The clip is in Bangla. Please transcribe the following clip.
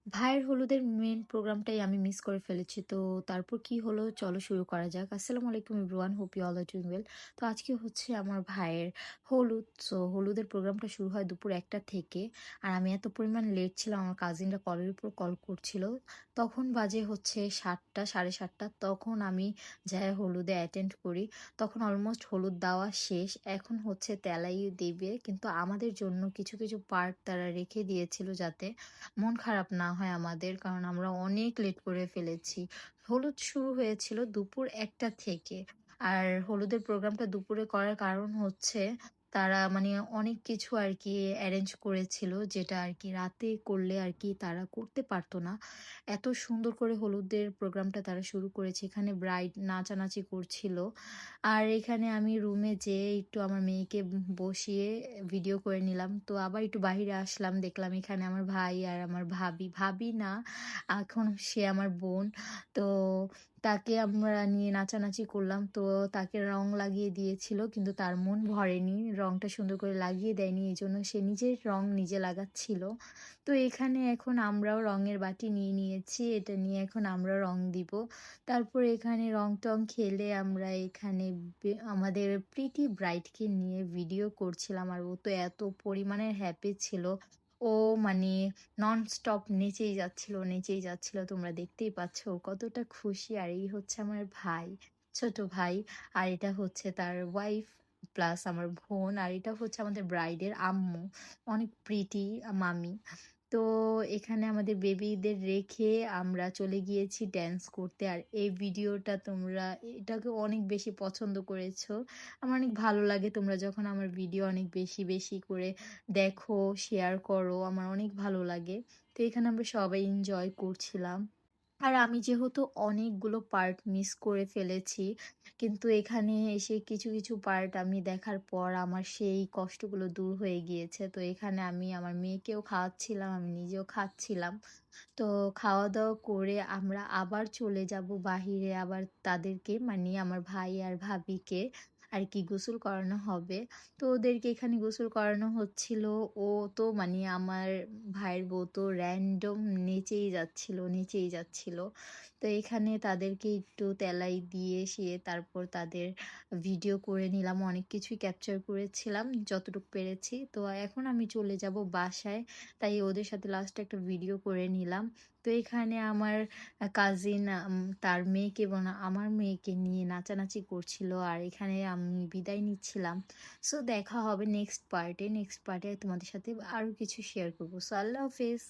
ভাইয়ের হলুদের মেইন প্রোগ্রামটাই আমি মিস করে ফেলেছি। তো তারপর কি হলো চলো শুরু করা যাক। আসসালামু আলাইকুম everyone, hope you all are doing well. তো আজকে হচ্ছে আমার ভাইয়ের হলুদ। সো হলুদের প্রোগ্রামটা শুরু হয় দুপুর ১টা থেকে। আর আমি এত পরিমাণ লেট ছিলাম, আমার কাজিনরা কলের উপর কল করছিল। তখন বাজে হচ্ছে ৭টা ৭:৩০। তখন আমি যাই হলুদে অ্যাটেন্ড করি। তখন অলমোস্ট হলুদ দেওয়া শেষ। এখন হচ্ছে তেলাই দেবে। কিন্তু আমাদের জন্য কিছু, কিছু পার্ট তারা রেখে দিয়েছিল যাতে মন খারাপ না হয় আমাদের, কারণ আমরা অনেক লেট করে ফেলেছি। হলুদ শুরু হয়েছিল দুপুর ১টা থেকে। আর হলুদের প্রোগ্রামটা দুপুরে করার কারণ হচ্ছে তারা মানে অনেক কিছু আরকি এরেঞ্জ করেছিল, যেটা আরকি রাতে করলে আরকি তারা করতে পারত না। এত সুন্দর করে হলুদের প্রোগ্রামটা তারা শুরু করেছে। এখানে ব্রাইড নাচানাচি করছিল। আর এখানে আমি রুমে যেয়ে একটু আমার মেয়েকে বসিয়ে ভিডিও করে নিলাম। তো আবার একটু বাহিরে আসলাম, দেখলাম এখানে আমার ভাই আর আমার ভাবি, ভাবি না এখন সে আমার বোন। তো তাকে আমরা নিয়ে নাচানাচি করলাম। তো তাকে রং লাগিয়ে দিয়েছিল কিন্তু তার মন ভরেনি। রংটা সুন্দর করে লাগিয়ে দেয়নি। এজন্য সে নিজের রং নিজে লাগাচ্ছিল। তো এখানে এখন আমরাও রঙের বাটি নিয়ে নিয়েছি। এটা নিয়ে এখন আমরাও রং দিব। তারপর এখানে রং-টং খেলে আমরা এখানে আমাদের প্রিটি ব্রাইডকে নিয়ে ভিডিও করছিলাম। আর ও তো এত পরিমাণের হ্যাপি ছিল। ও মানে ননস্টপ নেচেই যাচ্ছিল, নেচেই যাচ্ছিল। তোমরা দেখতেই পাচ্ছ ও কতটা খুশি। আর এই হচ্ছে আমার ভাই, ছোট ভাই। আর এটা হচ্ছে তার ওয়াইফ প্লাস আমার বোন। আর এটা হচ্ছে আমাদের ব্রাইডের আম্মু। অনেক প্রিটি মামি। তো এখানে আমাদের বেবিদের রেখে আমরা চলে গিয়েছি ড্যান্স করতে। আর এই ভিডিওটা তোমরা এটাকে অনেক বেশি পছন্দ করেছো। আমার অনেক ভালো লাগে তোমরা যখন আমার ভিডিও অনেক বেশি, বেশি করে দেখো, শেয়ার করো। আমার অনেক ভালো লাগে। তো এখানে আমরা সবাই এনজয় করছিলাম। আর আমি যেহেতু অনেকগুলো পার্ট মিস করে ফেলেছি, কিন্তু এখানে এসে কিছু, কিছু পার্ট আমি দেখার পর আমার সেই কষ্টগুলো দূর হয়ে গিয়েছে। তো এখানে আমি আমার মেয়েকেও খাওয়াচ্ছিলাম, আমি নিজেও খাচ্ছিলাম। তো খাওয়া-দাওয়া করে আমরা আবার চলে যাব বাহিরে, আবার তাদেরকে মানে আমার ভাই আর ভাবিকে আরকি গোসল করানো হবে। তো ওদেরকে এখানে গোসল করানো হচ্ছিল। ও তো মানে আমার ভাইয়ের বউ তো র‍্যান্ডম নেচেই যাচ্ছিল, নেচেই যাচ্ছিল। তো এখানে তাদেরকে একটু তেলাই দিয়ে এসে তারপর তাদের ভিডিও করে নিলাম। অনেক কিছুই ক্যাপচার করেছিলাম যতটুকু পেরেছি। তো এখন আমি চলে যাব বাসায়। তাই ওদের সাথে লাস্টে একটা ভিডিও করে নিলাম। তো এখানে আমার কাজিন তার মেয়েকে এবং আমার মেয়েকে নিয়ে নাচানাচি করছিল। আর এখানে আমি বিদায় নিচ্ছিলাম। সো দেখা হবে নেক্সট পার্টে। নেক্সট পার্টে তোমাদের সাথে আরো কিছু শেয়ার করব। সো আল্লাহ হাফেজ।